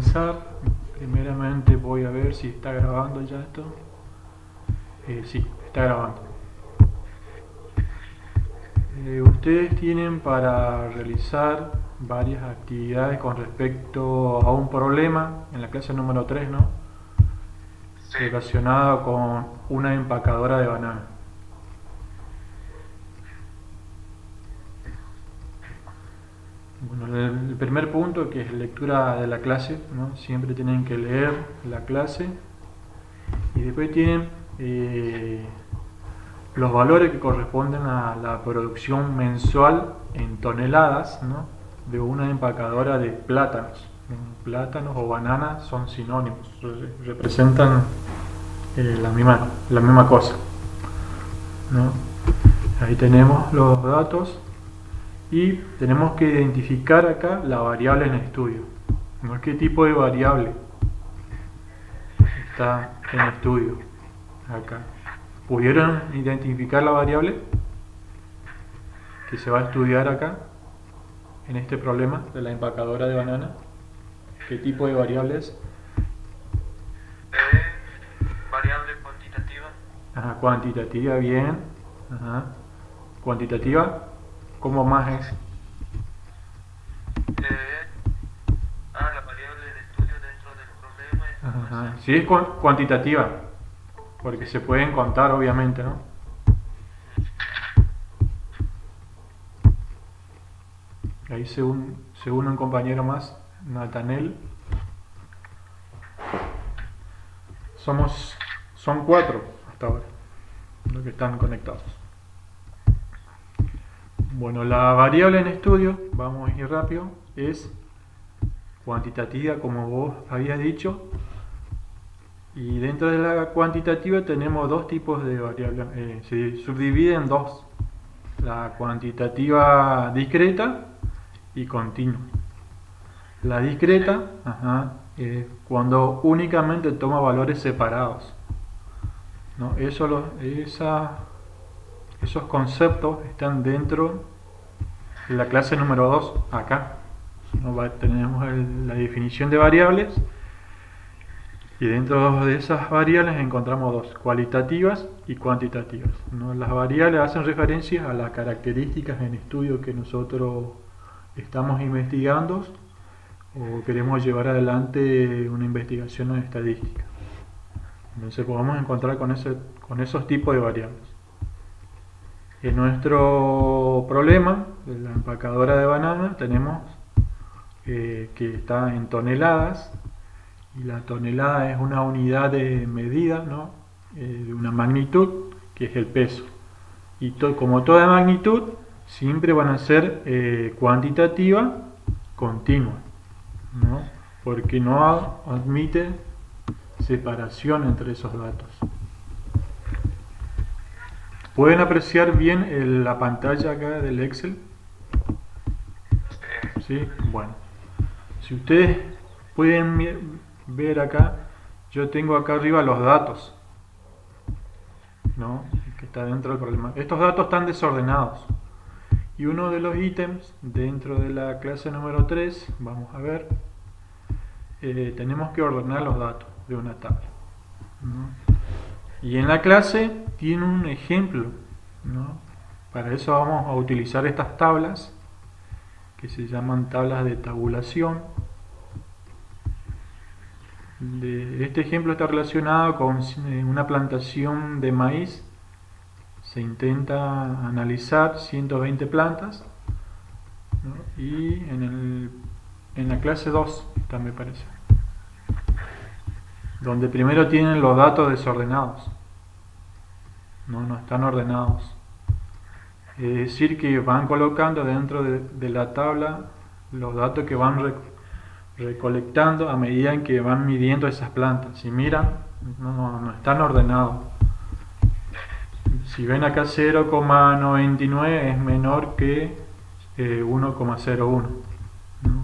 comenzar, primeramente voy a ver si está grabando ya esto. Sí, está grabando. Ustedes tienen para realizar varias actividades con respecto a un problema en la clase número 3, ¿no? Sí. Relacionado con una empacadora de banana. Bueno, el primer punto, que es lectura de la clase, ¿no? Siempre tienen que leer la clase y después tienen los valores que corresponden a la producción mensual en toneladas, ¿no? De una empacadora de plátanos. Plátanos o bananas son sinónimos, representan la misma cosa, ¿no? Ahí tenemos los datos y tenemos que identificar acá la variable en estudio, ¿no? ¿Qué tipo de variable está en estudio acá? ¿Pudieron identificar la variable que se va a estudiar acá en este problema de la empacadora de banana? ¿Qué tipo de variable es? Variable cuantitativa. Ajá, cuantitativa, bien. Ajá. Cuantitativa, ¿cómo más es? La variable de estudio dentro del problema es Ajá. Sí, es cuantitativa, porque se pueden contar, obviamente, ¿no? Ahí según un compañero más, Natanel, son 4 hasta ahora los que están conectados. Bueno, la variable en estudio, vamos a ir rápido, es cuantitativa, como vos habías dicho, y dentro de la cuantitativa tenemos dos tipos de variables, se subdivide en dos: la cuantitativa discreta y continua. La discreta, es cuando únicamente toma valores separados, ¿no? Esos conceptos están dentro de la clase número 2, acá. Tenemos la definición de variables y dentro de esas variables encontramos dos: cualitativas y cuantitativas, ¿no? Las variables hacen referencia a las características en estudio que nosotros estamos investigando o queremos llevar adelante una investigación en estadística. Entonces podemos encontrar con esos tipos de variables. En nuestro problema de la empacadora de banana tenemos que está en toneladas, y la tonelada es una unidad de medida, ¿no? De una magnitud, que es el peso. Y como toda magnitud, siempre van a ser cuantitativa continua, ¿no? Porque no admite separación entre esos datos. ¿Pueden apreciar bien la pantalla acá del Excel? ¿Sí? Bueno, si ustedes pueden ver acá, yo tengo acá arriba los datos, ¿no? Que está dentro del problema. Estos datos están desordenados. Y uno de los ítems dentro de la clase número 3, vamos a ver, tenemos que ordenar los datos de una tabla, ¿no? Y en la clase tiene un ejemplo, ¿no? Para eso vamos a utilizar estas tablas que se llaman tablas de tabulación. Este ejemplo está relacionado con una plantación de maíz. Se intenta analizar 120 plantas, ¿no? Y en la clase 2 está, me parece, donde primero tienen los datos desordenados, no están ordenados. Es decir, que van colocando dentro de la tabla los datos que van recolectando a medida en que van midiendo esas plantas. Si miran, no están ordenados. Si ven acá, 0,99 es menor que 1,01, ¿no?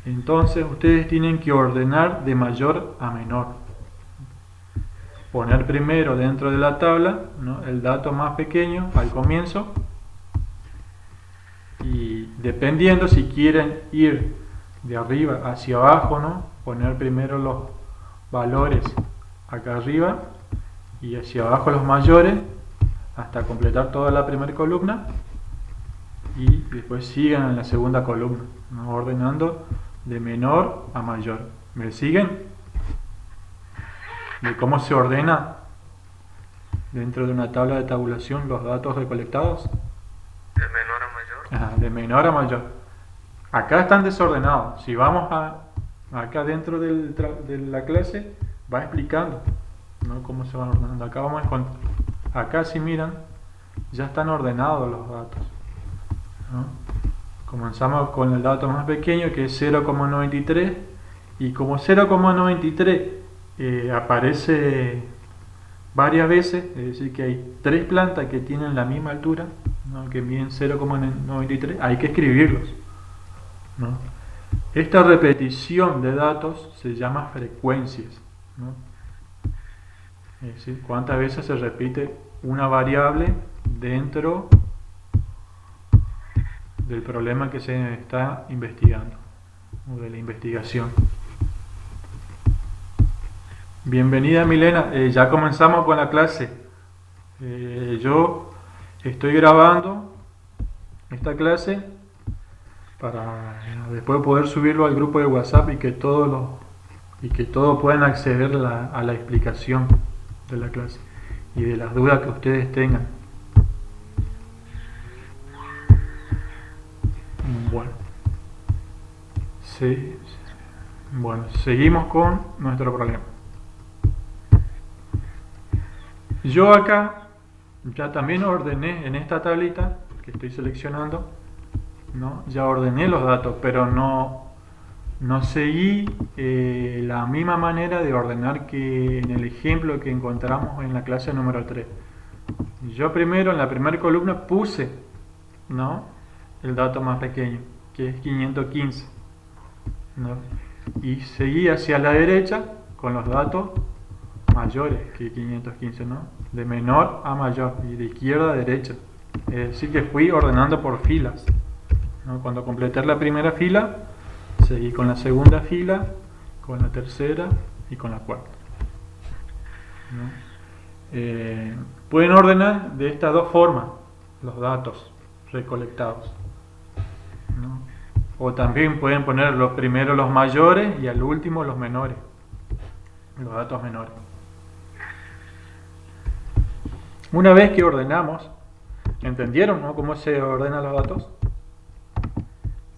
Entonces ustedes tienen que ordenar de mayor a menor. Poner primero dentro de la tabla, ¿no?, el dato más pequeño al comienzo, y dependiendo si quieren ir de arriba hacia abajo, ¿no?, poner primero los valores acá arriba y hacia abajo los mayores hasta completar toda la primera columna y después sigan en la segunda columna, ¿no? Ordenando de menor a mayor. ¿Me siguen? De cómo se ordena dentro de una tabla de tabulación los datos recolectados. De menor a mayor. Ajá, de menor a mayor. Acá están desordenados. Si vamos acá dentro de la clase, va explicando, ¿no? Cómo se van ordenando. Acá vamos a encontrar. Acá si miran, ya están ordenados los datos, ¿no? Comenzamos con el dato más pequeño, que es 0,93, y como 0,93 aparece varias veces, es decir que hay 3 plantas que tienen la misma altura, ¿no? Que miden 0,93, hay que escribirlos, ¿no? Esta repetición de datos se llama frecuencias, ¿no? Es decir, cuántas veces se repite una variable dentro del problema que se está investigando o de la investigación. Bienvenida Milena, ya comenzamos con la clase. Yo estoy grabando esta clase para después poder subirlo al grupo de WhatsApp y que todos puedan acceder a la explicación de la clase y de las dudas que ustedes tengan. Bueno, seguimos con nuestro problema. Yo acá ya también ordené en esta tablita que estoy seleccionando, ¿no? Ya ordené los datos, pero no seguí la misma manera de ordenar que en el ejemplo que encontramos en la clase número 3. Yo primero en la primera columna puse, ¿no?, el dato más pequeño, que es 515, ¿no? Y seguí hacia la derecha con los datos mayores que 515, ¿no? De menor a mayor y de izquierda a derecha. Es decir que fui ordenando por filas, ¿no? Cuando completé la primera fila, seguí con la segunda fila, con la tercera y con la cuarta, ¿no? Pueden ordenar de estas dos formas los datos recolectados, ¿no? O también pueden poner los primeros los mayores y al último los menores, los datos menores. Una vez que ordenamos, ¿entendieron, no, cómo se ordenan los datos?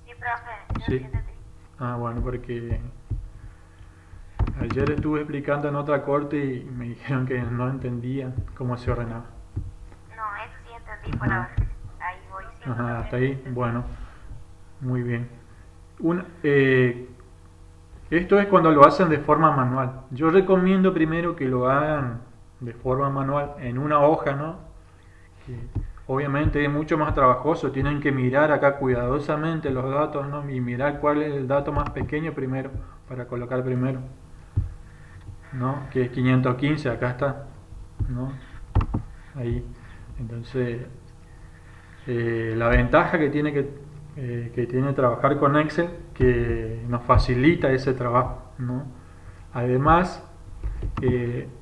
Sí, profe, Sí. Bueno, porque ayer estuve explicando en otra corte y me dijeron que no entendían cómo se ordenaba. No, eso sí entendí por ahora. Ahí voy. Sí, Ajá, hasta ahí, bueno, muy bien. Esto es cuando lo hacen de forma manual. Yo recomiendo primero que lo hagan de forma manual en una hoja, ¿no? Que obviamente es mucho más trabajoso, tienen que mirar acá cuidadosamente los datos, ¿no? Y mirar cuál es el dato más pequeño primero, para colocar primero, ¿no? Que es 515, acá está, ¿no? Ahí. Entonces, la ventaja que tiene trabajar con Excel, que nos facilita ese trabajo, ¿no? Además,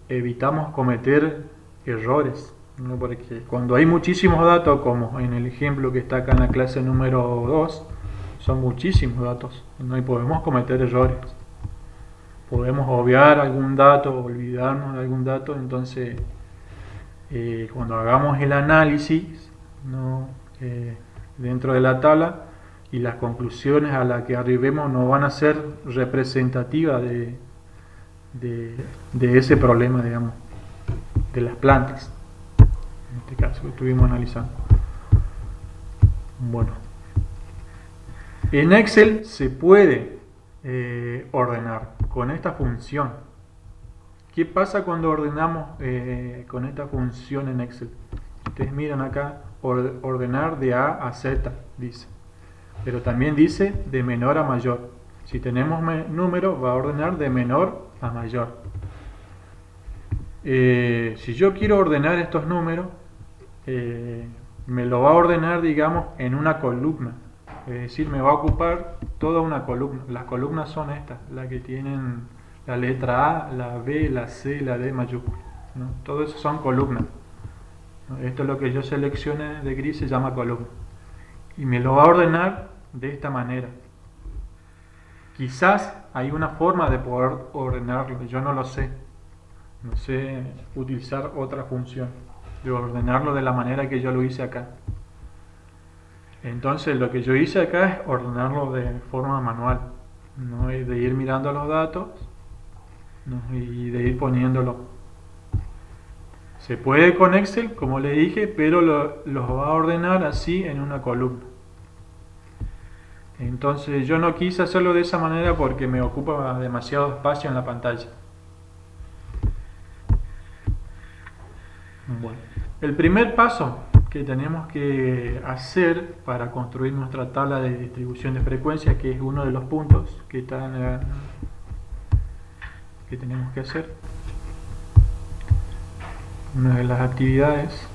evitamos cometer errores, ¿no? Porque cuando hay muchísimos datos, como en el ejemplo que está acá en la clase número 2, son muchísimos datos, ¿no? Y podemos cometer errores, podemos obviar algún dato, olvidarnos de algún dato. Entonces cuando hagamos el análisis, ¿no?, dentro de la tabla, y las conclusiones a las que arribemos no van a ser representativas de ese problema, digamos, de las plantas, en este caso que estuvimos analizando. Bueno, en Excel se puede ordenar con esta función. ¿Qué pasa cuando ordenamos con esta función en Excel? Ustedes miran acá, ordenar de A a Z, dice, pero también dice de menor a mayor. Si tenemos número, va a ordenar de menor a mayor. Si yo quiero ordenar estos números, me lo va a ordenar, digamos, en una columna, Es decir, me va a ocupar toda una columna. Las columnas son estas, las que tienen la letra A, la B, la C, la D mayúscula, ¿no? Todo eso son columnas, ¿no? Esto es lo que yo seleccione de gris, se llama columna. Y me lo va a ordenar de esta manera. Quizás hay una forma de poder ordenarlo, yo no lo sé. No sé utilizar otra función de ordenarlo de la manera que yo lo hice acá. Entonces lo que yo hice acá es ordenarlo de forma manual, ¿no? Y de ir mirando los datos, ¿no? Y de ir poniéndolo. Se puede con Excel, como le dije, pero los va a ordenar así en una columna. Entonces yo no quise hacerlo de esa manera porque me ocupa demasiado espacio en la pantalla. Bueno, el primer paso que tenemos que hacer para construir nuestra tabla de distribución de frecuencias, que es uno de los puntos que tenemos que hacer, una de las actividades.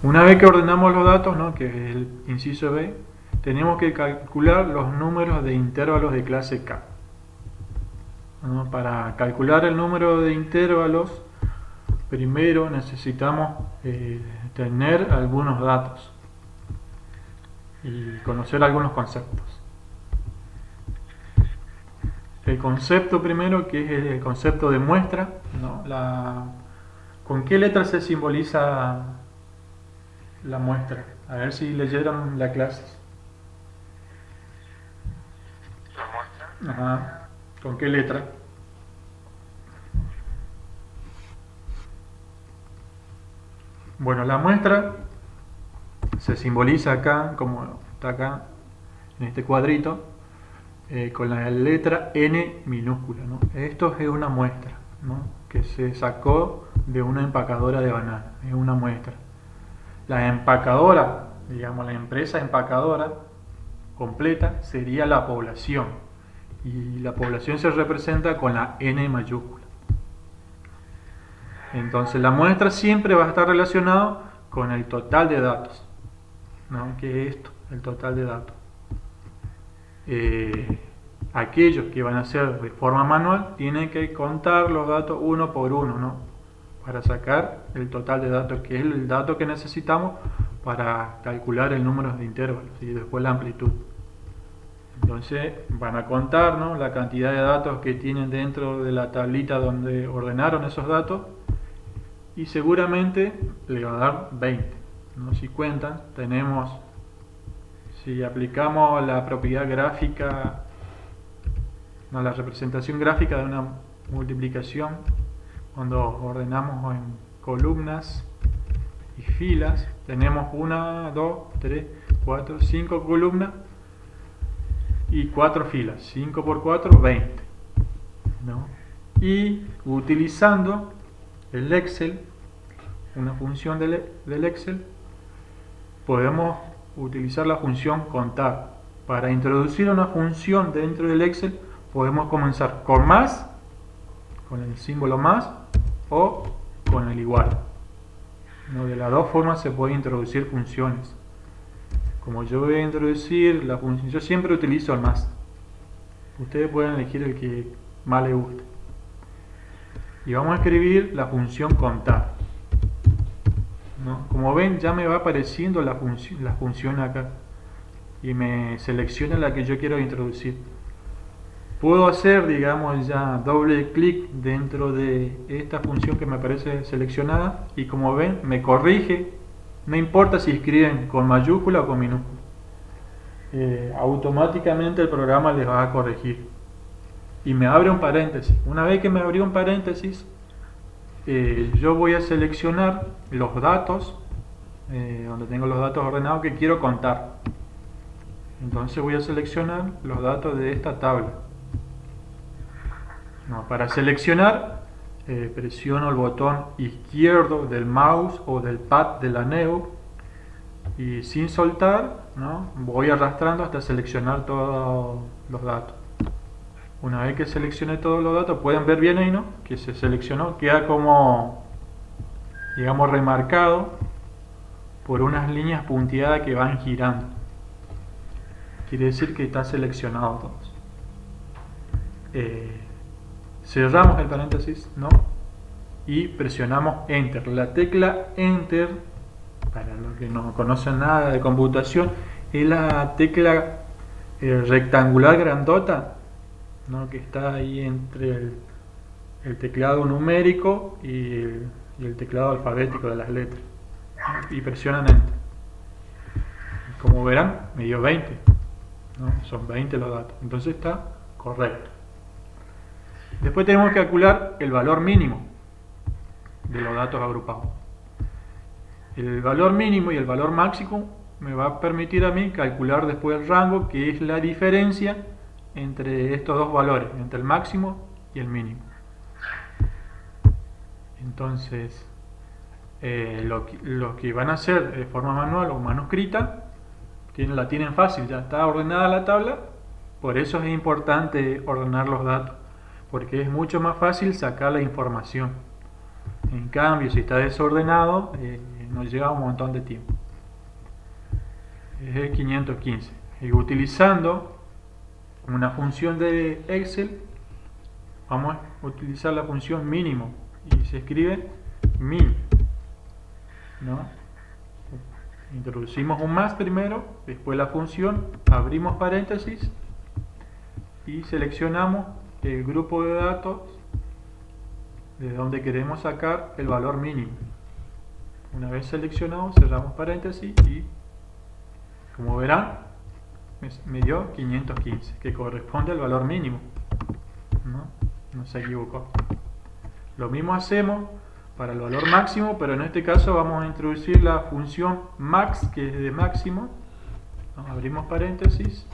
Una vez que ordenamos los datos, ¿no?, que es el inciso B, tenemos que calcular los números de intervalos de clase K, ¿no? Para calcular el número de intervalos, primero necesitamos tener algunos datos y conocer algunos conceptos. El concepto primero, que es el concepto de muestra, ¿no? ¿Con qué letra se simboliza la muestra? A ver si leyeron la clase. ¿La muestra? Ajá. ¿Con qué letra? Bueno, la muestra se simboliza acá, como está acá en este cuadrito, con la letra N minúscula, ¿no? Esto es una muestra, ¿no?, que se sacó de una empacadora de banana, es una muestra. La empacadora, digamos la empresa empacadora completa, sería la población, y la población se representa con la N mayúscula. Entonces la muestra siempre va a estar relacionada con el total de datos, ¿no?, que es esto, el total de datos. Aquellos que van a hacer de forma manual tienen que contar los datos uno por uno, ¿no?, para sacar el total de datos, que es el dato que necesitamos para calcular el número de intervalos y después la amplitud. Entonces van a contar, ¿no?, la cantidad de datos que tienen dentro de la tablita donde ordenaron esos datos, y seguramente le va a dar 20, ¿no? Si cuentan, si aplicamos la propiedad gráfica, no, la representación gráfica de una multiplicación, cuando ordenamos en columnas y filas, tenemos 1, 2, 3, 4, 5 columnas y 4 filas. 5 por 4, 20, ¿no? Y utilizando el Excel, una función del Excel, podemos utilizar la función contar. Para introducir una función dentro del Excel podemos comenzar con más, con el símbolo más, o con el igual, ¿no? De las dos formas se puede introducir funciones. Como yo voy a introducir la función, yo siempre utilizo el más. Ustedes pueden elegir el que más les guste. Y vamos a escribir la función contar, ¿no? Como ven, ya me va apareciendo la función acá y me selecciona la que yo quiero introducir. Puedo hacer, digamos, ya doble clic dentro de esta función que me aparece seleccionada, y como ven me corrige, no importa si escriben con mayúscula o con minúscula, automáticamente el programa les va a corregir y me abre un paréntesis. Una vez que me abrió un paréntesis, yo voy a seleccionar los datos, donde tengo los datos ordenados que quiero contar. Entonces voy a seleccionar los datos de esta tabla. No, para seleccionar, presiono el botón izquierdo del mouse o del pad de la NEO, y sin soltar, ¿no?, voy arrastrando hasta seleccionar todos los datos. Una vez que seleccioné todos los datos, pueden ver bien ahí, ¿no?, que se seleccionó, queda como, digamos, remarcado por unas líneas punteadas que van girando. Quiere decir que está seleccionado todos. Cerramos el paréntesis, ¿no? Y presionamos Enter. La tecla Enter, para los que no conocen nada de computación, es la tecla rectangular grandota, ¿no? Que está ahí entre el teclado numérico y el teclado alfabético de las letras, ¿no? Y presionan Enter. Como verán, me dio 20, ¿no? Son 20 los datos, entonces está correcto. Después tenemos que calcular el valor mínimo de los datos agrupados. El valor mínimo y el valor máximo me va a permitir a mí calcular después el rango, que es la diferencia entre estos dos valores, entre el máximo y el mínimo. Entonces, lo que van a hacer de forma manual o manuscrita, la tienen fácil, ya está ordenada la tabla. Por eso es importante ordenar los datos, porque es mucho más fácil sacar la información. En cambio, si está desordenado, nos lleva un montón de tiempo. Es el 515. Y utilizando una función de Excel, vamos a utilizar la función mínimo, y se escribe min, ¿no? Introducimos un más primero, después la función, abrimos paréntesis y seleccionamos el grupo de datos de donde queremos sacar el valor mínimo. Una vez seleccionado, cerramos paréntesis y, como verán, me dio 515, que corresponde al valor mínimo, no se equivocó. Lo mismo hacemos para el valor máximo, pero en este caso vamos a introducir la función max, que es de máximo. Abrimos paréntesis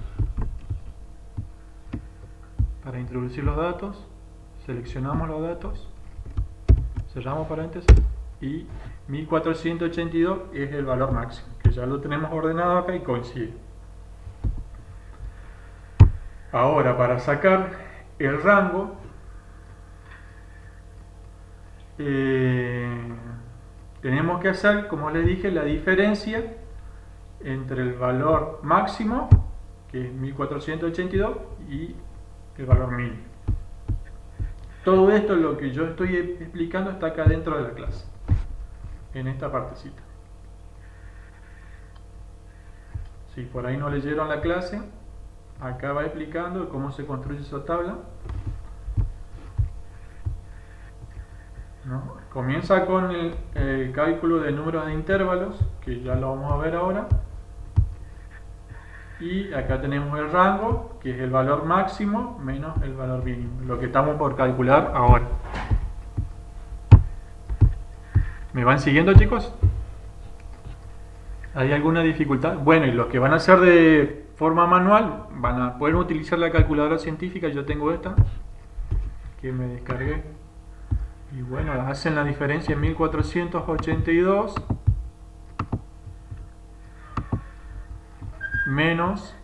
para introducir los datos, seleccionamos los datos, cerramos paréntesis y 1482 es el valor máximo, que ya lo tenemos ordenado acá y coincide. Ahora, para sacar el rango, tenemos que hacer, como les dije, la diferencia entre el valor máximo, que es 1482, y el valor mínimo. Todo esto, lo que yo estoy explicando, está acá dentro de la clase, en esta partecita. Si por ahí no leyeron la clase, acá va explicando cómo se construye esa tabla, ¿no? Comienza con el cálculo del número de intervalos, que ya lo vamos a ver ahora. Y acá tenemos el rango, que es el valor máximo menos el valor mínimo, lo que estamos por calcular ahora. ¿Me van siguiendo, chicos? ¿Hay alguna dificultad? Bueno, y los que van a hacer de forma manual van a poder utilizar la calculadora científica. Yo tengo esta que me descargué, y bueno, hacen la diferencia en 1482 menos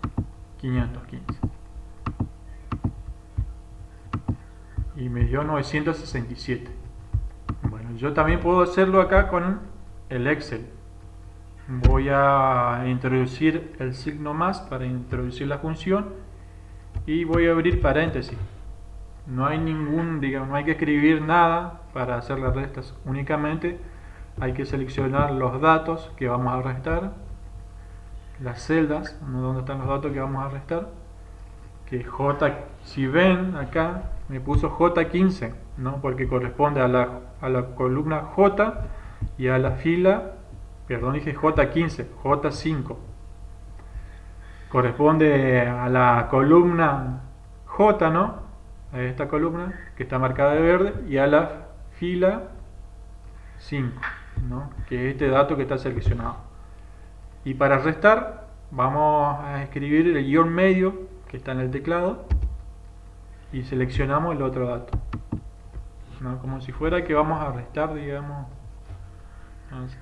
515 y me dio 967. Bueno, yo también puedo hacerlo acá con el Excel. Voy a introducir el signo más para introducir la función y voy a abrir paréntesis. No hay no hay que escribir nada para hacer las restas, únicamente hay que seleccionar los datos que vamos a restar, las celdas donde están los datos que vamos a restar, que si ven acá me puso J15, ¿no? Porque corresponde a la columna J y a la fila, perdón, dije J15, J5 corresponde a la columna J, ¿no? A esta columna que está marcada de verde, y a la fila 5, ¿no? Que es este dato que está seleccionado. Y para restar vamos a escribir el guión medio que está en el teclado y seleccionamos el otro dato, ¿no? Como si fuera que vamos a restar, digamos,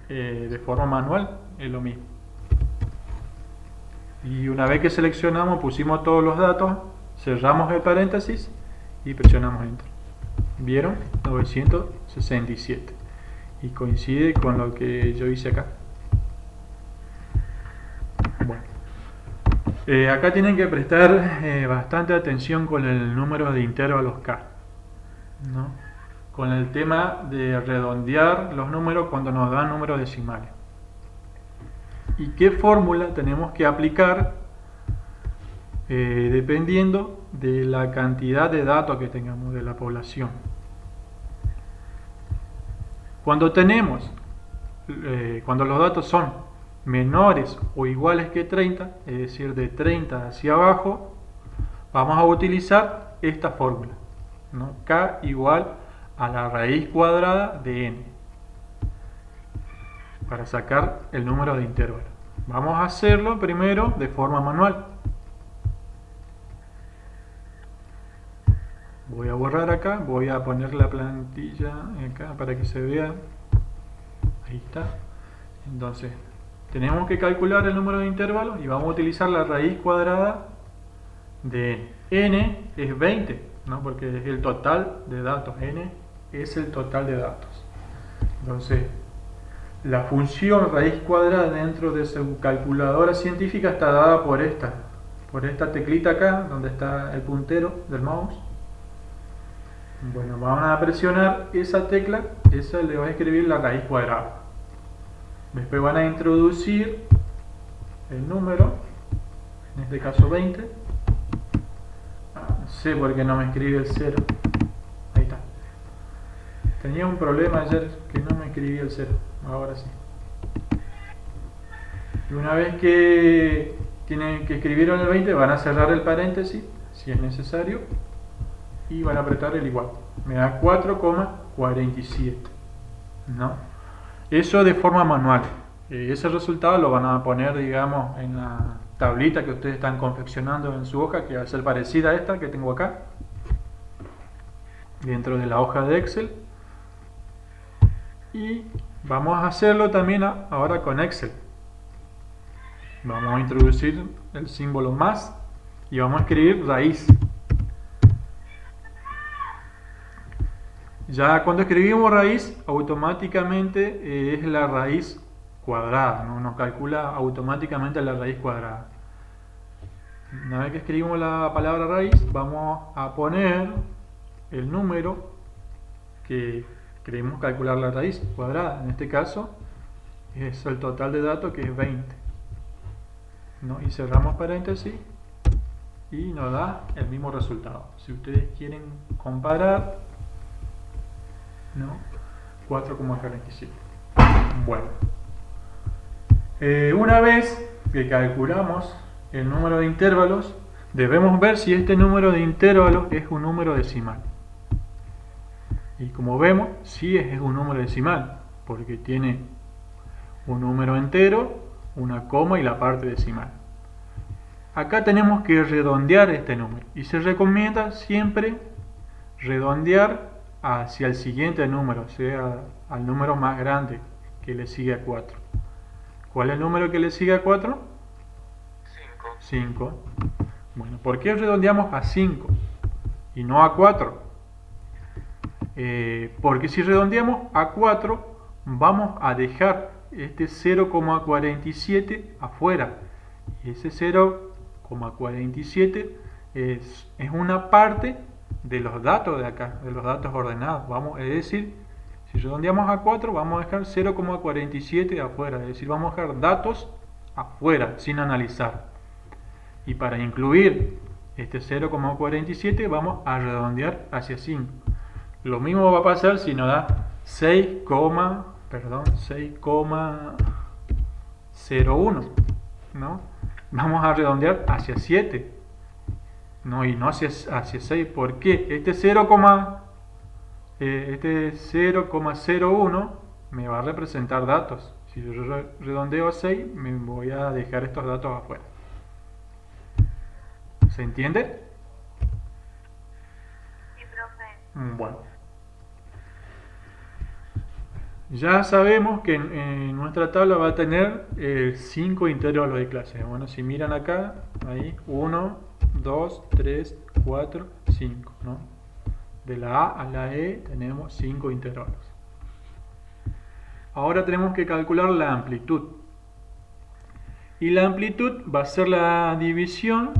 de forma manual, es lo mismo. Y una vez que seleccionamos, pusimos todos los datos, cerramos el paréntesis y presionamos Enter. ¿Vieron? 967. Y coincide con lo que yo hice acá. Acá tienen que prestar bastante atención con el número de intervalos K, ¿no? Con el tema de redondear los números cuando nos dan números decimales. ¿Y qué fórmula tenemos que aplicar dependiendo de la cantidad de datos que tengamos de la población? Cuando los datos son menores o iguales que 30, es decir, de 30 hacia abajo, vamos a utilizar esta fórmula, ¿no? K igual a la raíz cuadrada de n, para sacar el número de intervalos. Vamos a hacerlo primero de forma manual. Voy a borrar acá, voy a poner la plantilla acá para que se vea. Ahí está. Entonces, tenemos que calcular el número de intervalos y vamos a utilizar la raíz cuadrada de n. N es 20, ¿no? Porque es el total de datos. N es el total de datos. Entonces, la función raíz cuadrada dentro de su calculadora científica está dada por esta teclita acá, donde está el puntero del mouse. Bueno, vamos a presionar esa tecla, esa le va a escribir la raíz cuadrada. Después van a introducir el número, en este caso 20. No sé por qué no me escribe el 0. Ahí está. Tenía un problema ayer que no me escribía el 0. Ahora sí. Y una vez que tienen que escribir el 20, van a cerrar el paréntesis, si es necesario, y van a apretar el igual. Me da 4,47, ¿no? Eso de forma manual. Ese resultado lo van a poner, digamos, en la tablita que ustedes están confeccionando en su hoja, que va a ser parecida a esta que tengo acá, dentro de la hoja de Excel. Y vamos a hacerlo también ahora con Excel. Vamos a introducir el símbolo más y vamos a escribir raíz. Ya cuando escribimos raíz, automáticamente es la raíz cuadrada, ¿no? Nos calcula automáticamente la raíz cuadrada. Una vez que escribimos la palabra raíz, vamos a poner el número que queremos calcular la raíz cuadrada. En este caso es el total de datos, que es 20, ¿no? Y cerramos paréntesis y nos da el mismo resultado. Si ustedes quieren comparar, ¿no? 4,47. Bueno, una vez que calculamos el número de intervalos, debemos ver si este número de intervalos es un número decimal. Y como vemos, sí es un número decimal, porque tiene un número entero, una coma y la parte decimal. Acá tenemos que redondear este número, y se recomienda siempre redondear hacia el siguiente número, o sea, al número más grande que le sigue a 4. ¿Cuál es el número que le sigue a 4? 5. Bueno, ¿por qué redondeamos a 5 y no a 4? Porque si redondeamos a 4, vamos a dejar este 0,47 afuera. Y ese 0,47 es una parte de los datos de acá, de los datos ordenados. Es decir, si redondeamos a 4, vamos a dejar 0,47 afuera, es decir, vamos a dejar datos afuera, sin analizar. Y para incluir este 0,47 vamos a redondear hacia 5. Lo mismo va a pasar si nos da 6,01, ¿no? Vamos a redondear hacia 7. No, y no hacia 6. ¿Por qué? Este 0,01 me va a representar datos. Si yo redondeo a 6, me voy a dejar estos datos afuera. ¿Se entiende? Sí, profe. Bueno. Ya sabemos que en nuestra tabla va a tener 5 intervalos de clase. Bueno, si miran acá, ahí 1, 2, 3, 4, 5, ¿no? De la A a la E tenemos 5 intervalos. Ahora tenemos que calcular la amplitud. Y la amplitud va a ser la división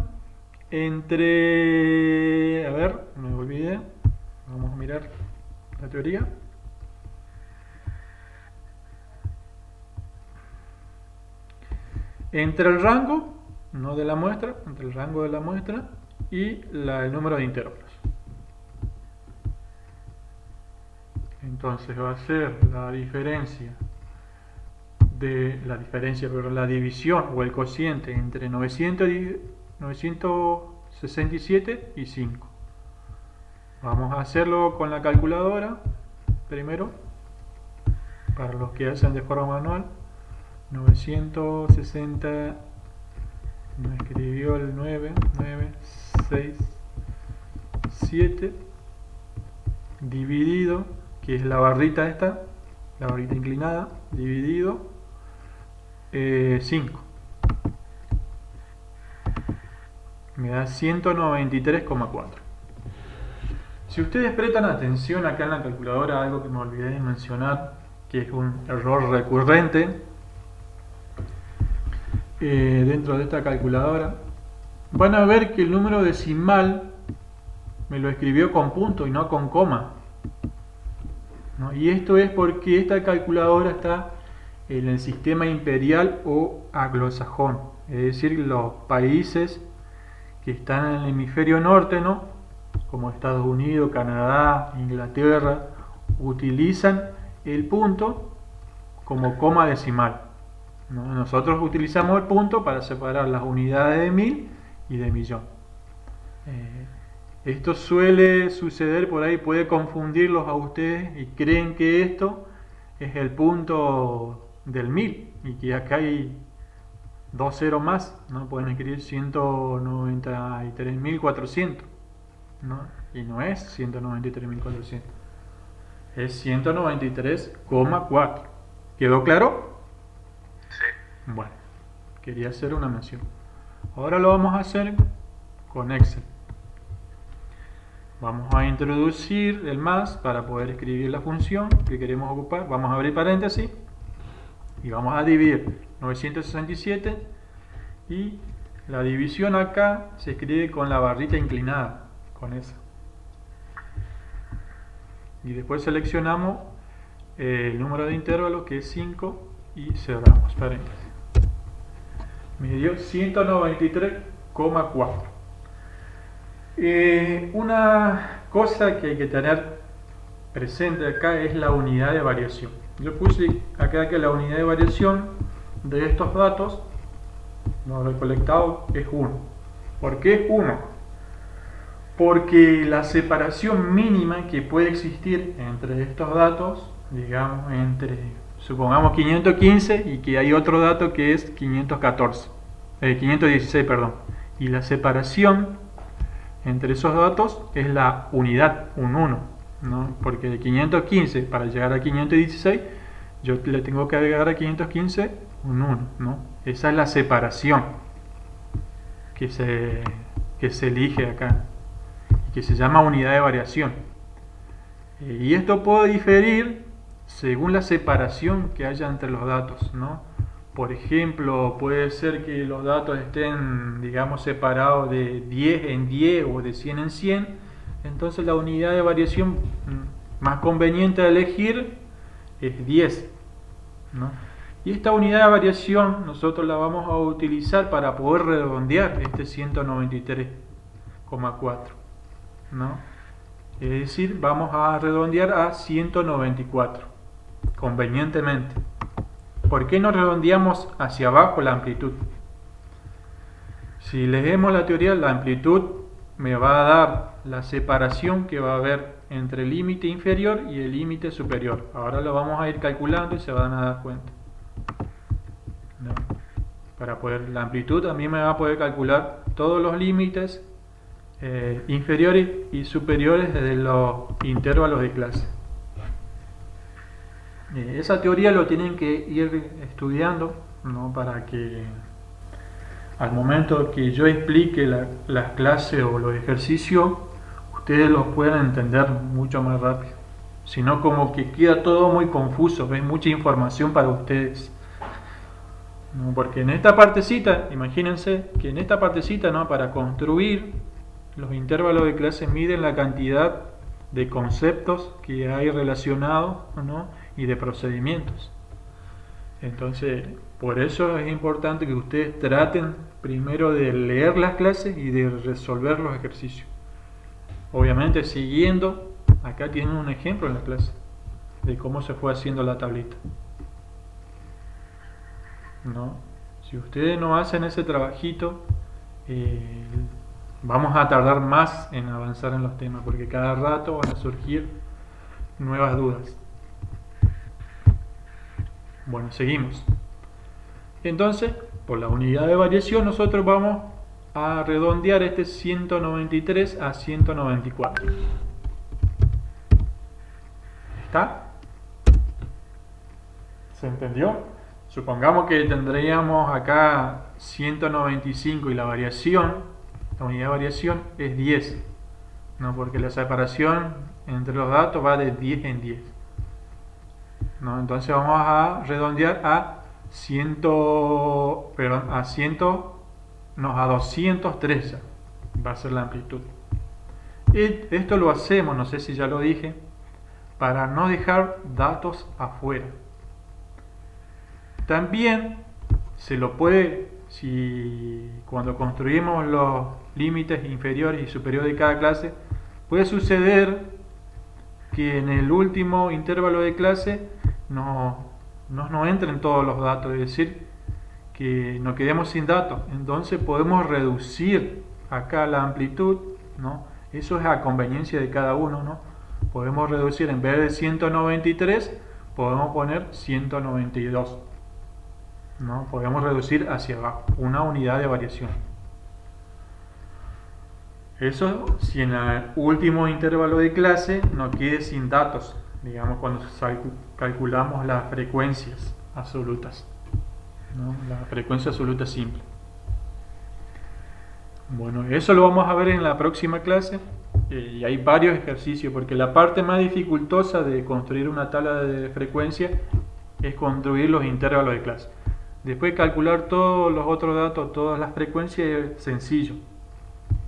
entre... A ver, me olvidé. Vamos a mirar la teoría. Entre el rango, no de la muestra, entre el rango de la muestra y el número de intervalos. Entonces va a ser la diferencia pero la división o el cociente entre 967 y 5. Vamos a hacerlo con la calculadora primero, para los que hacen de forma manual. 960, me escribió el 967 dividido, que es la barrita esta, la barrita inclinada, dividido 5. Me da 193,4. Si ustedes prestan atención acá en la calculadora, algo que me olvidé de mencionar, que es un error recurrente dentro de esta calculadora, van a ver que el número decimal me lo escribió con punto y no con coma, ¿no? Y esto es porque esta calculadora está en el sistema imperial o anglosajón, es decir, los países que están en el hemisferio norte, ¿no?, como Estados Unidos, Canadá, Inglaterra, utilizan el punto como coma decimal, ¿no? Nosotros utilizamos el punto para separar las unidades de mil y de millón. Esto suele suceder por ahí, puede confundirlos a ustedes y creen que esto es el punto del 1000 y que acá hay 2 ceros más, ¿no? Pueden escribir 193.400, ¿no? Y no es 193.400, es 193,4. ¿Quedó claro? Sí. Bueno, quería hacer una mención. Ahora lo vamos a hacer con Excel. Vamos a introducir el más para poder escribir la función que queremos ocupar. Vamos a abrir paréntesis y vamos a dividir 967, y la división acá se escribe con la barrita inclinada, con esa. Y después seleccionamos el número de intervalos, que es 5, y cerramos paréntesis. Me dio 193,4. Una cosa que hay que tener presente acá es la unidad de variación. Yo puse acá que la unidad de variación de estos datos no recolectados es 1. ¿Por qué es 1? Porque la separación mínima que puede existir entre estos datos, digamos, supongamos 515 y que hay otro dato que es 516, perdón, y la separación entre esos datos es la unidad, un 1, ¿no? Porque de 515 para llegar a 516 yo le tengo que agregar a 515 un 1, ¿no? Esa es la separación que se elige acá y que se llama unidad de variación. Y esto puede diferir según la separación que haya entre los datos, ¿no? Por ejemplo, puede ser que los datos estén, digamos, separados de 10 en 10 o de 100 en 100. Entonces la unidad de variación más conveniente a elegir es 10, ¿no? Y esta unidad de variación nosotros la vamos a utilizar para poder redondear este 193,4, ¿no? Es decir, vamos a redondear a 194, convenientemente. ¿Por qué no redondeamos hacia abajo la amplitud? Si leemos la teoría, la amplitud me va a dar la separación que va a haber entre el límite inferior y el límite superior. Ahora lo vamos a ir calculando y se van a dar cuenta, ¿no? La amplitud también me va a poder calcular todos los límites inferiores y superiores desde los intervalos de clase. Esa teoría lo tienen que ir estudiando, ¿no? Para que al momento que yo explique las clases o los ejercicios, ustedes los puedan entender mucho más rápido. Si no, como que queda todo muy confuso, hay mucha información para ustedes. ¿no? Porque en esta partecita, imagínense que en esta partecita, ¿no? Para construir los intervalos de clase miden la cantidad de conceptos que hay relacionados, ¿no? Y de procedimientos. Entonces, por eso es importante que ustedes traten primero de leer las clases y de resolver los ejercicios. Obviamente siguiendo, acá tienen un ejemplo en la clase de cómo se fue haciendo la tablita, ¿no? Si ustedes no hacen ese trabajito, vamos a tardar más en avanzar en los temas, porque cada rato van a surgir nuevas dudas. Bueno, seguimos. Entonces, por la unidad de variación, nosotros vamos a redondear este 193 a 194. ¿Está? ¿Se entendió? Supongamos que tendríamos acá 195 y la variación, la unidad de variación es 10, ¿no? Porque la separación entre los datos va de 10 en 10, ¿no? Entonces vamos a redondear a 213 va a ser la amplitud. Y esto lo hacemos, no sé si ya lo dije, para no dejar datos afuera. También se lo puede, si cuando construimos los límites inferiores y superiores de cada clase, puede suceder que en el último intervalo de clase no entren todos los datos, es decir, que nos quedemos sin datos. Entonces podemos reducir acá la amplitud, ¿no? Eso es a conveniencia de cada uno, ¿no? Podemos reducir, en vez de 193, podemos poner 192, ¿no? Podemos reducir hacia abajo, una unidad de variación. Eso si en el último intervalo de clase no quede sin datos, digamos cuando calculamos las frecuencias absolutas, ¿no? La frecuencia absoluta simple. Bueno, eso lo vamos a ver en la próxima clase, y hay varios ejercicios, porque la parte más dificultosa de construir una tabla de frecuencia es construir los intervalos de clase. Después calcular todos los otros datos, todas las frecuencias, es sencillo,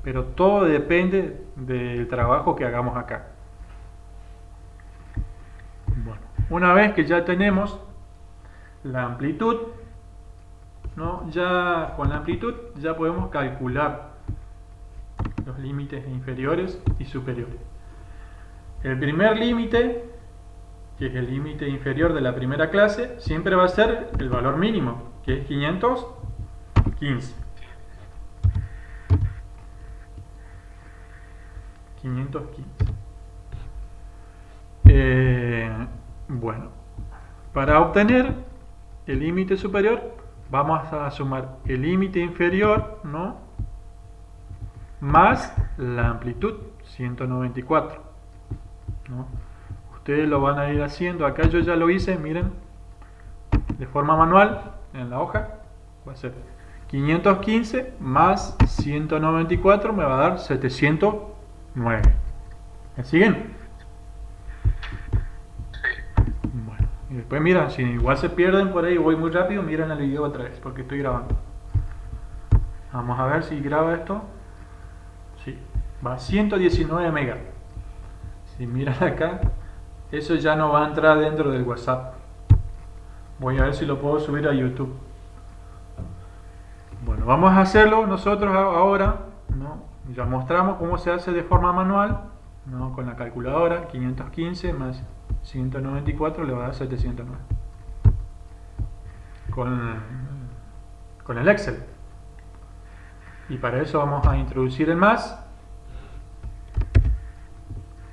pero todo depende del trabajo que hagamos acá. Bueno, una vez que ya tenemos la amplitud, ¿no? Ya con la amplitud ya podemos calcular los límites inferiores y superiores. El primer límite, que es el límite inferior de la primera clase, siempre va a ser el valor mínimo, que es 515. 515. Bueno, para obtener el límite superior vamos a sumar el límite inferior, ¿no? Más la amplitud, 194, ¿no? Ustedes lo van a ir haciendo. Acá yo ya lo hice, miren, de forma manual en la hoja. Va a ser 515 más 194 me va a dar 709. ¿Me siguen? Bueno, y después miran, si igual se pierden por ahí, voy muy rápido, miren el video otra vez porque estoy grabando. Vamos a ver si graba esto. Sí, va a 119 megas. Si miran acá, eso ya no va a entrar dentro del WhatsApp. Voy a ver si lo puedo subir a YouTube. Bueno, vamos a hacerlo nosotros ahora, ¿no? Ya mostramos cómo se hace de forma manual, ¿no? Con la calculadora, 515 más 194 le va a dar 709. Con el Excel. Y para eso vamos a introducir el más,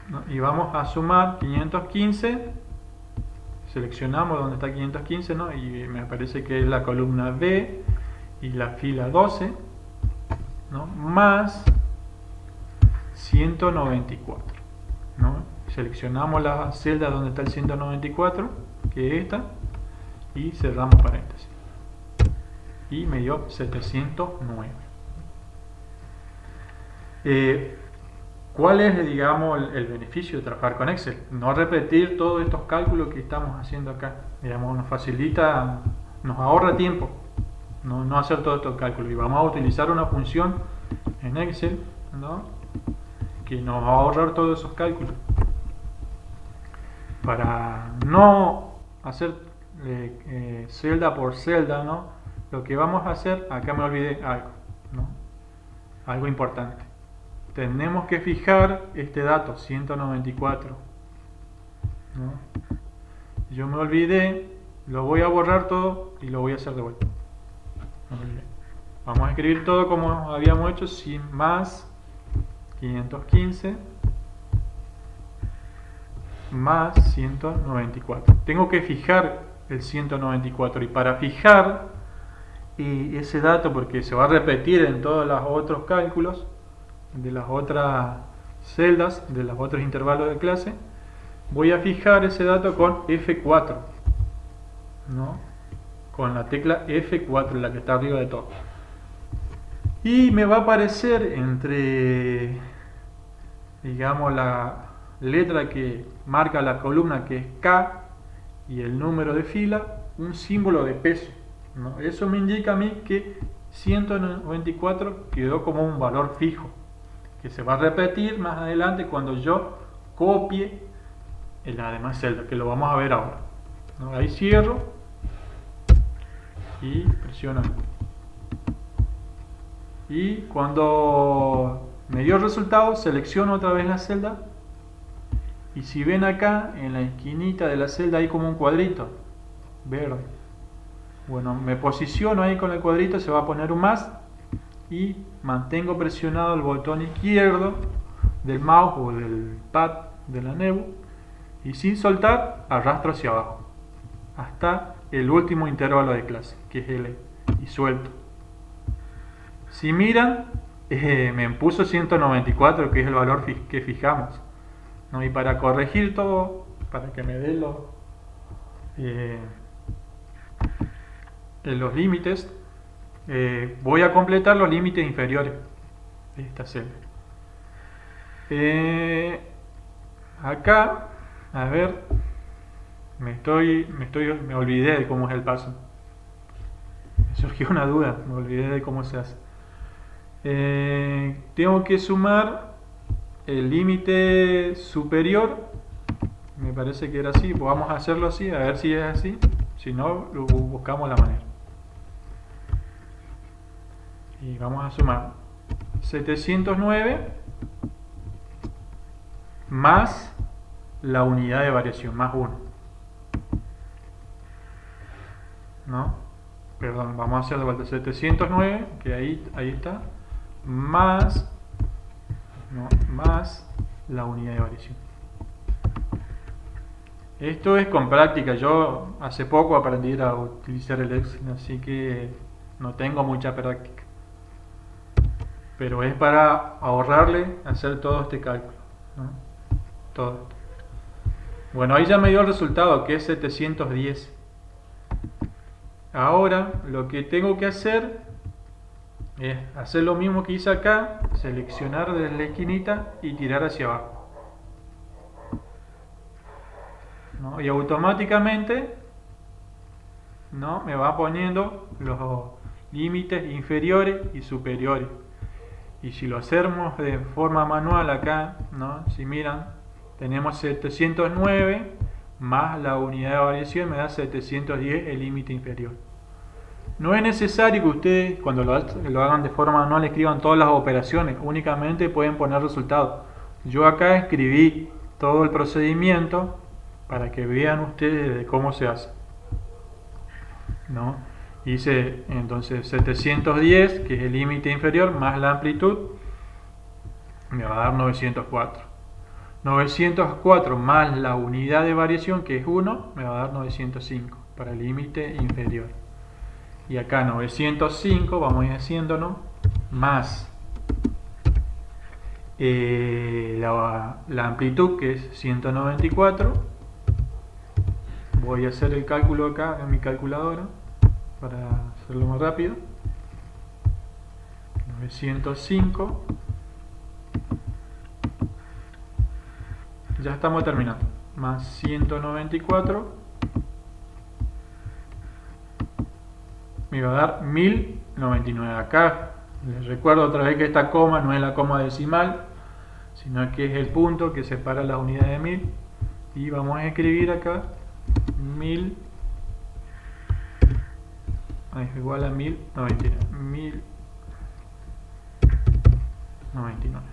¿no? Y vamos a sumar 515. Seleccionamos donde está 515, ¿no? Y me parece que es la columna B y la fila 12, ¿no? Más 194, ¿no? Seleccionamos la celda donde está el 194, que es esta, y cerramos paréntesis. Y me dio 709. ¿Cuál es, digamos, el beneficio de trabajar con Excel? No repetir todos estos cálculos que estamos haciendo acá. Digamos, nos facilita, nos ahorra tiempo. no hacer todo estos cálculos. Y vamos a utilizar una función en Excel, ¿no? Que nos va a ahorrar todos esos cálculos. Para no hacer celda por celda, ¿no? Lo que vamos a hacer, acá me olvidé algo, ¿no? Algo importante. Tenemos que fijar este dato, 194, ¿no? Yo me olvidé, lo voy a borrar todo y lo voy a hacer de vuelta. Vamos a escribir todo como habíamos hecho, sin más 515 más 194. Tengo que fijar el 194 y para fijar ese dato, porque se va a repetir en todos los otros cálculos de las otras celdas, de los otros intervalos de clase, voy a fijar ese dato con F4, ¿no? Con la tecla F4, la que está arriba de todo. Y me va a aparecer entre, digamos, la letra que marca la columna, que es K, y el número de fila, un símbolo de peso, ¿no? Eso me indica a mí que 194 quedó como un valor fijo, que se va a repetir más adelante cuando yo copie en la demás celda, que lo vamos a ver ahora, ¿no? Ahí cierro y presiono. Y cuando me dio el resultado, selecciono otra vez la celda. Y si ven acá, en la esquinita de la celda hay como un cuadrito verde. Bueno, me posiciono ahí con el cuadrito, se va a poner un más. Y mantengo presionado el botón izquierdo del mouse o del pad de la Nebu. Y sin soltar, arrastro hacia abajo. Hasta el último intervalo de clase, que es L. Y suelto. Si miran, me puso 194, que es el valor que fijamos, ¿no? Y para corregir todo, para que me dé los límites, voy a completar los límites inferiores de esta celda. Acá, a ver, me olvidé de cómo es el paso. Me surgió una duda, me olvidé de cómo se hace. Tengo que sumar el límite superior, me parece que era así, pues vamos a hacerlo así, a ver si es así, si no, buscamos la manera. Y vamos a sumar 709 más la unidad de variación, más 1. ¿No? Perdón, vamos a hacer de vuelta 709, que ahí está, más la unidad de variación. Esto es con práctica. Yo hace poco aprendí a utilizar el Excel, así que no tengo mucha práctica. Pero es para ahorrarle hacer todo este cálculo, ¿no? Todo esto. Bueno, ahí ya me dio el resultado, que es 710. Ahora lo que tengo que hacer es hacer lo mismo que hice acá, seleccionar desde la esquinita y tirar hacia abajo, ¿no? Y automáticamente, ¿no?, me va poniendo los límites inferiores y superiores. Y si lo hacemos de forma manual acá, ¿no?, si miran, tenemos 709 más la unidad de variación me da 710 el límite inferior. No es necesario que ustedes, cuando lo hagan de forma manual, escriban todas las operaciones, únicamente pueden poner resultados. Yo acá escribí todo el procedimiento para que vean ustedes de cómo se hace, ¿no? Hice entonces 710, que es el límite inferior, más la amplitud, me va a dar 904. 904 más la unidad de variación, que es 1, me va a dar 905 para el límite inferior. Y acá 905, vamos a ir haciéndonos, más la amplitud, que es 194. Voy a hacer el cálculo acá en mi calculadora para hacerlo más rápido. 905. Ya estamos terminando. Más 194 me va a dar 1099. Acá les recuerdo otra vez que esta coma no es la coma decimal, sino que es el punto que separa las unidades de 1000. Y vamos a escribir acá 1000 es igual a 1099. 1099.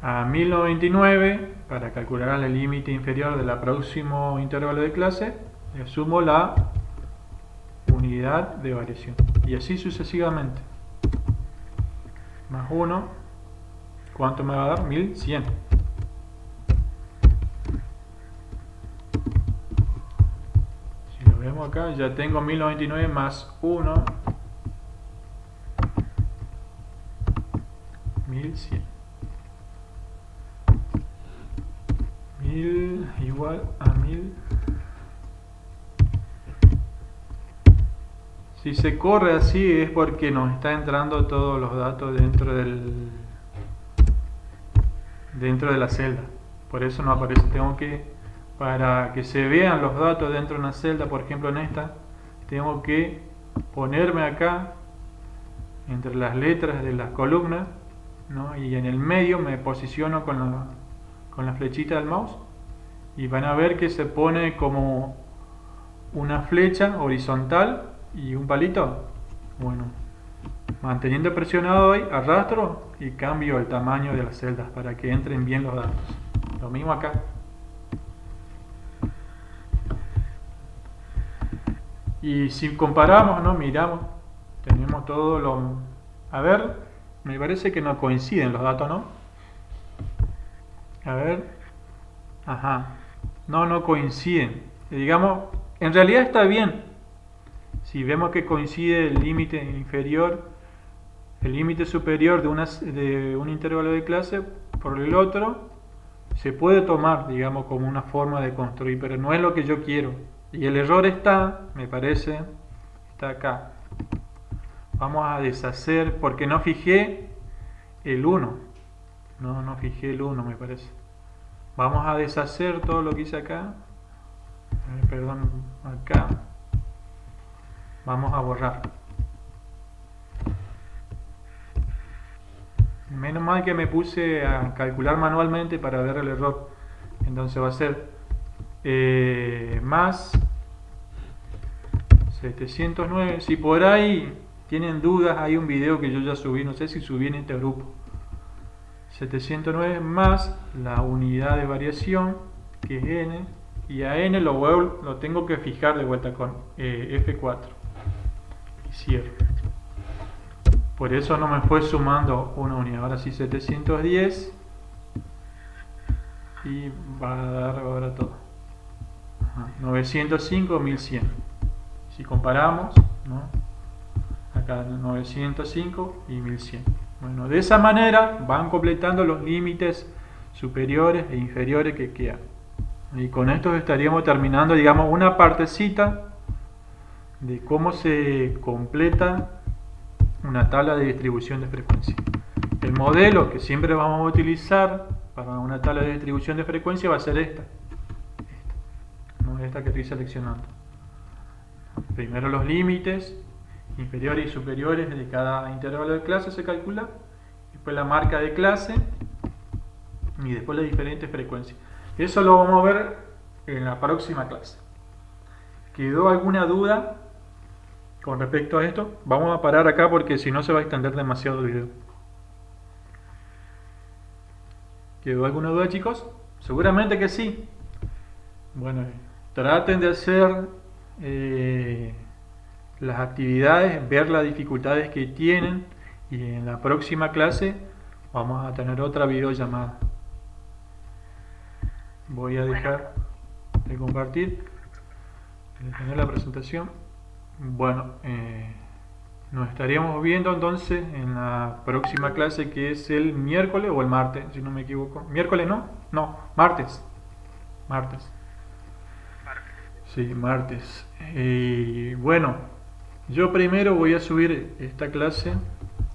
A 1099, para calcular el límite inferior del próximo intervalo de clase, le sumo la unidad de variación. Y así sucesivamente. Más 1, ¿cuánto me va a dar? 1100. Si lo vemos acá, ya tengo 1099 más 1, 1100. 1000 igual a 1000. Si se corre así es porque nos está entrando todos los datos dentro de la celda. Por eso no aparece. Tengo que, para que se vean los datos dentro de una celda, por ejemplo en esta, tengo que ponerme acá entre las letras de las columnas, ¿no? Y en el medio me posiciono con la flechita del mouse y van a ver que se pone como una flecha horizontal y un palito. Bueno, manteniendo presionado ahí, arrastro y cambio el tamaño de las celdas para que entren bien los datos. Lo mismo acá. Y si comparamos, ¿no? Miramos, tenemos todo lo... A ver, me parece que no coinciden los datos, ¿no? A ver, ajá, no coinciden. Digamos, en realidad está bien. Si vemos que coincide el límite inferior, el límite superior de un intervalo de clase por el otro, se puede tomar, digamos, como una forma de construir, pero no es lo que yo quiero. Y el error está, me parece, está acá. Vamos a deshacer, porque no fijé el 1. No fijé el 1, me parece. Vamos a deshacer todo lo que hice acá. Perdón, acá. Vamos a borrar. Menos mal que me puse a calcular manualmente para ver el error. Entonces va a ser más 709. Si por ahí tienen dudas, hay un video que yo ya subí, no sé si subí en este grupo. 709 más la unidad de variación, que es n, y a n lo tengo que fijar de vuelta con F4 y cierro. Por eso no me fue sumando una unidad. Ahora sí 710 y va a dar ahora todo. 905, 1100. Si comparamos, ¿no? Acá 905 y 1100. Bueno, de esa manera van completando los límites superiores e inferiores que quedan. Y con esto estaríamos terminando, digamos, una partecita de cómo se completa una tabla de distribución de frecuencia. El modelo que siempre vamos a utilizar para una tabla de distribución de frecuencia va a ser esta, ¿no? Esta que estoy seleccionando. Primero los límites inferiores y superiores de cada intervalo de clase se calcula, después la marca de clase y después las diferentes frecuencias. Eso lo vamos a ver en la próxima clase. ¿Quedó alguna duda con respecto a esto? Vamos a parar acá porque si no se va a extender demasiado el video. ¿Quedó alguna duda, chicos? Seguramente que sí. Bueno, traten de hacer las actividades, ver las dificultades que tienen, y en la próxima clase vamos a tener otra videollamada. Voy a dejar de compartir, de tener la presentación. Bueno, nos estaríamos viendo entonces en la próxima clase, que es el miércoles o el martes, si no me equivoco. ¿Miércoles no? No, martes. Martes. Sí, martes. Bueno, yo primero voy a subir esta clase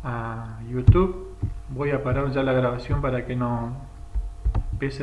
a YouTube. Voy a parar ya la grabación para que no pese tanto.